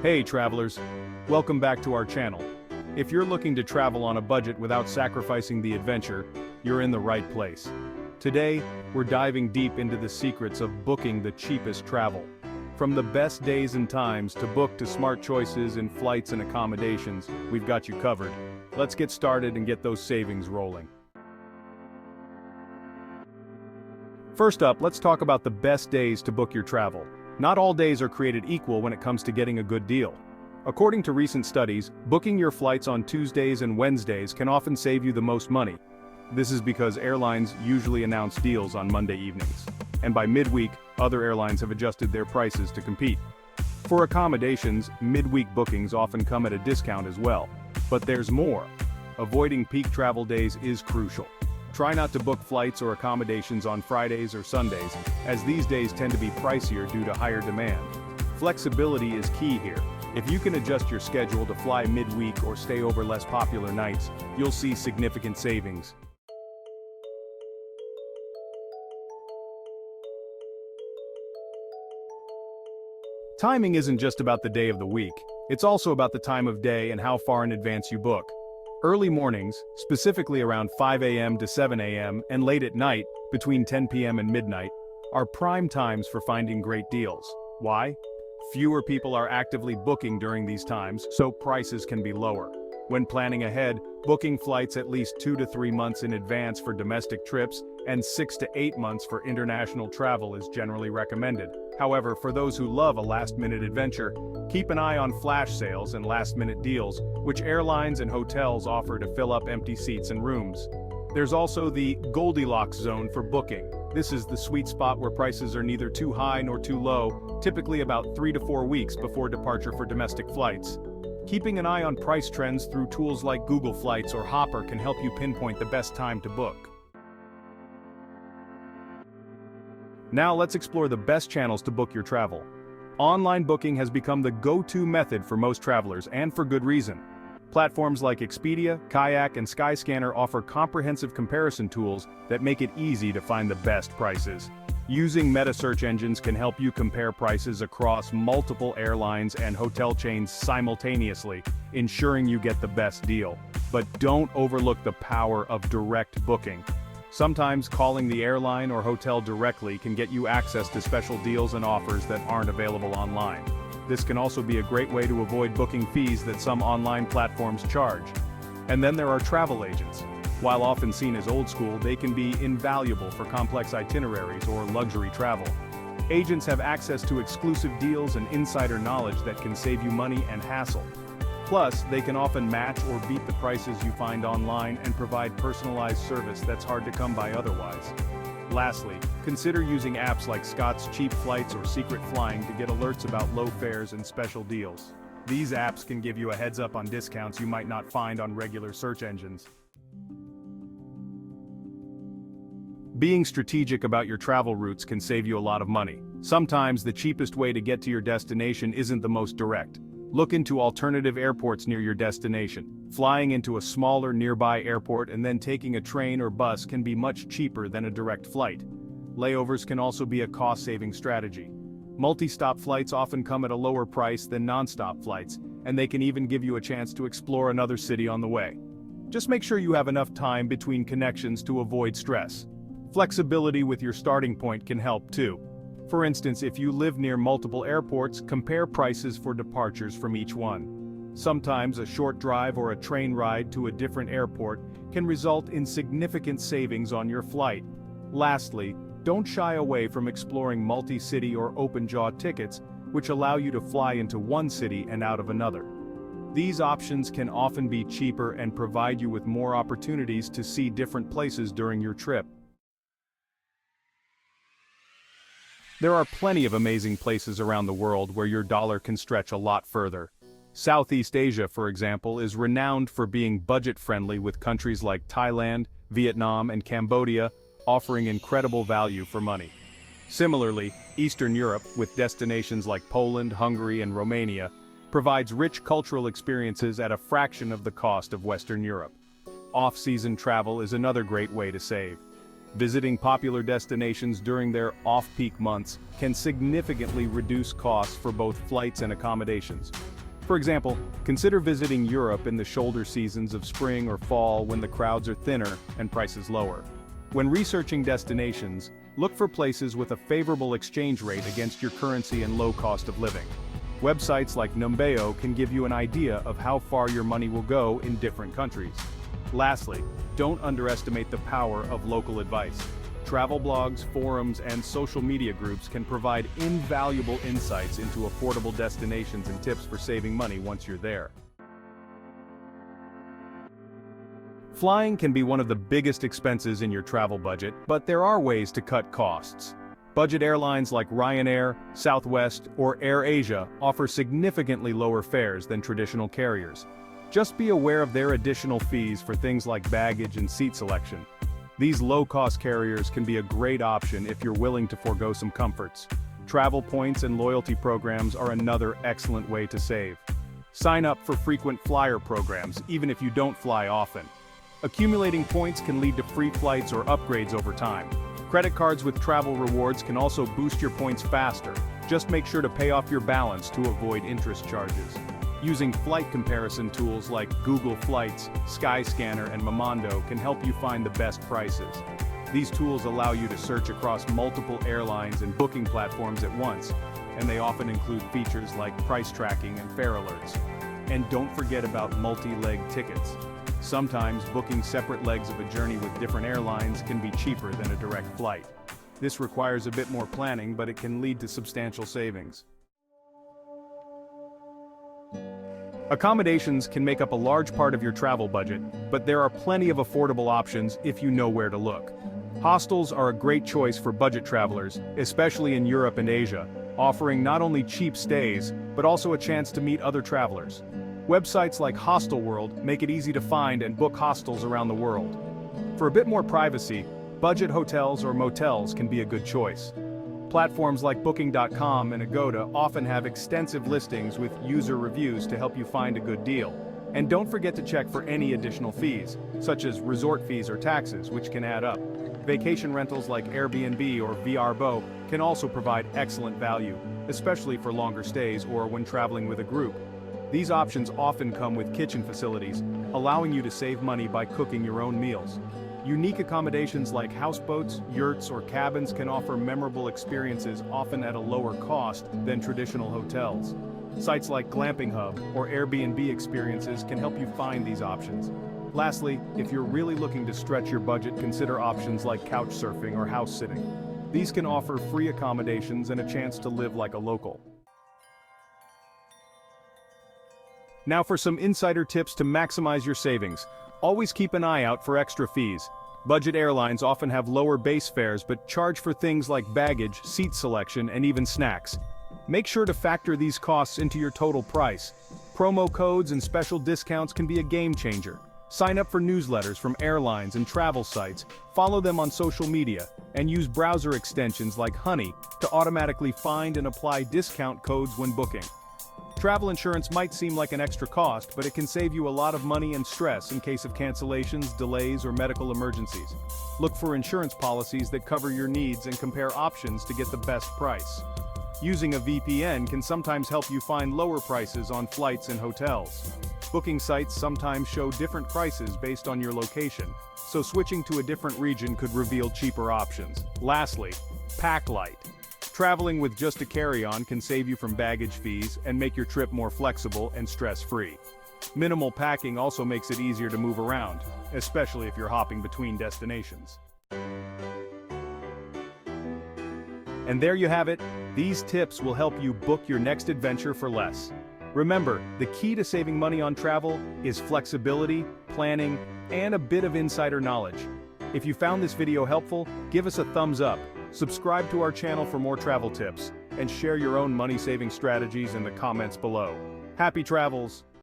Hey travelers, welcome back to our channel. If you're looking to travel on a budget without sacrificing the adventure, you're in the right place. Today, we're diving deep into the secrets of booking the cheapest travel. From the best days and times to book to smart choices in flights and accommodations, we've got you covered. Let's get started and get those savings rolling. First up, let's talk about the best days to book your travel. Not all days are created equal when it comes to getting a good deal. According to recent studies, booking your flights on Tuesdays and Wednesdays can often save you the most money. This is because airlines usually announce deals on Monday evenings. And by midweek, other airlines have adjusted their prices to compete. For accommodations, midweek bookings often come at a discount as well. But there's more. Avoiding peak travel days is crucial. Try not to book flights or accommodations on Fridays or Sundays, as these days tend to be pricier due to higher demand. Flexibility is key here. If you can adjust your schedule to fly midweek or stay over less popular nights, you'll see significant savings. Timing isn't just about the day of the week, it's also about the time of day and how far in advance you book. Early mornings, specifically around 5 a.m. to 7 a.m., and late at night, between 10 p.m. and midnight, are prime times for finding great deals. Why? Fewer people are actively booking during these times, so prices can be lower. When planning ahead, booking flights at least 2 to 3 months in advance for domestic trips and 6 to 8 months for international travel is generally recommended. However, for those who love a last-minute adventure, keep an eye on flash sales and last-minute deals, which airlines and hotels offer to fill up empty seats and rooms. There's also the Goldilocks zone for booking. This is the sweet spot where prices are neither too high nor too low, typically about 3 to 4 weeks before departure for domestic flights. Keeping an eye on price trends through tools like Google Flights or Hopper can help you pinpoint the best time to book. Now let's explore the best channels to book your travel. Online booking has become the go-to method for most travelers, and for good reason. Platforms like Expedia, Kayak, and Skyscanner offer comprehensive comparison tools that make it easy to find the best prices. Using meta search engines can help you compare prices across multiple airlines and hotel chains simultaneously, ensuring you get the best deal. But don't overlook the power of direct booking. Sometimes calling the airline or hotel directly can get you access to special deals and offers that aren't available online. This can also be a great way to avoid booking fees that some online platforms charge. And then there are travel agents. While often seen as old school, they can be invaluable for complex itineraries or luxury travel. Agents have access to exclusive deals and insider knowledge that can save you money and hassle. Plus, they can often match or beat the prices you find online and provide personalized service that's hard to come by otherwise. Lastly, consider using apps like Scott's Cheap Flights or Secret Flying to get alerts about low fares and special deals. These apps can give you a heads up on discounts you might not find on regular search engines. Being strategic about your travel routes can save you a lot of money. Sometimes the cheapest way to get to your destination isn't the most direct. Look into alternative airports near your destination. Flying into a smaller nearby airport and then taking a train or bus can be much cheaper than a direct flight. Layovers can also be a cost-saving strategy. Multi-stop flights often come at a lower price than non-stop flights, and they can even give you a chance to explore another city on the way. Just make sure you have enough time between connections to avoid stress. Flexibility with your starting point can help too. For instance, if you live near multiple airports, compare prices for departures from each one. Sometimes a short drive or a train ride to a different airport can result in significant savings on your flight. Lastly, don't shy away from exploring multi-city or open-jaw tickets, which allow you to fly into one city and out of another. These options can often be cheaper and provide you with more opportunities to see different places during your trip. There are plenty of amazing places around the world where your dollar can stretch a lot further. Southeast Asia, for example, is renowned for being budget-friendly, with countries like Thailand, Vietnam, and Cambodia offering incredible value for money. Similarly, Eastern Europe, with destinations like Poland, Hungary, and Romania, provides rich cultural experiences at a fraction of the cost of Western Europe. Off-season travel is another great way to save. Visiting popular destinations during their off-peak months can significantly reduce costs for both flights and accommodations. For example, consider visiting Europe in the shoulder seasons of spring or fall when the crowds are thinner and prices lower. When researching destinations, look for places with a favorable exchange rate against your currency and low cost of living. Websites like Numbeo can give you an idea of how far your money will go in different countries. Lastly, don't underestimate the power of local advice. Travel blogs, forums, and social media groups can provide invaluable insights into affordable destinations and tips for saving money once you're there. Flying can be one of the biggest expenses in your travel budget, but there are ways to cut costs. Budget airlines like Ryanair, Southwest, or AirAsia offer significantly lower fares than traditional carriers. Just be aware of their additional fees for things like baggage and seat selection. These low-cost carriers can be a great option if you're willing to forego some comforts. Travel points and loyalty programs are another excellent way to save. Sign up for frequent flyer programs, even if you don't fly often. Accumulating points can lead to free flights or upgrades over time. Credit cards with travel rewards can also boost your points faster. Just make sure to pay off your balance to avoid interest charges. Using flight comparison tools like Google Flights, Skyscanner, and Momondo can help you find the best prices. These tools allow you to search across multiple airlines and booking platforms at once, and they often include features like price tracking and fare alerts. And don't forget about multi-leg tickets. Sometimes booking separate legs of a journey with different airlines can be cheaper than a direct flight. This requires a bit more planning, but it can lead to substantial savings. Accommodations can make up a large part of your travel budget, but there are plenty of affordable options if you know where to look. Hostels are a great choice for budget travelers, especially in Europe and Asia, offering not only cheap stays, but also a chance to meet other travelers. Websites like Hostelworld make it easy to find and book hostels around the world. For a bit more privacy, budget hotels or motels can be a good choice. Platforms like Booking.com and Agoda often have extensive listings with user reviews to help you find a good deal. And don't forget to check for any additional fees, such as resort fees or taxes, which can add up. Vacation rentals like Airbnb or Vrbo can also provide excellent value, especially for longer stays or when traveling with a group. These options often come with kitchen facilities, allowing you to save money by cooking your own meals. Unique accommodations like houseboats, yurts, or cabins can offer memorable experiences often at a lower cost than traditional hotels. Sites like Glamping Hub or Airbnb experiences can help you find these options. Lastly, if you're really looking to stretch your budget, consider options like couch surfing or house sitting. These can offer free accommodations and a chance to live like a local. Now for some insider tips to maximize your savings. Always keep an eye out for extra fees. Budget airlines often have lower base fares but charge for things like baggage, seat selection, and even snacks. Make sure to factor these costs into your total price. Promo codes and special discounts can be a game changer. Sign up for newsletters from airlines and travel sites, follow them on social media, and use browser extensions like Honey to automatically find and apply discount codes when booking. Travel insurance might seem like an extra cost, but it can save you a lot of money and stress in case of cancellations, delays, or medical emergencies. Look for insurance policies that cover your needs and compare options to get the best price. Using a VPN can sometimes help you find lower prices on flights and hotels. Booking sites sometimes show different prices based on your location, so switching to a different region could reveal cheaper options. Lastly, pack light. Traveling with just a carry-on can save you from baggage fees and make your trip more flexible and stress-free. Minimal packing also makes it easier to move around, especially if you're hopping between destinations. And there you have it. These tips will help you book your next adventure for less. Remember, the key to saving money on travel is flexibility, planning, and a bit of insider knowledge. If you found this video helpful, give us a thumbs up. Subscribe to our channel for more travel tips, and share your own money-saving strategies in the comments below. Happy travels!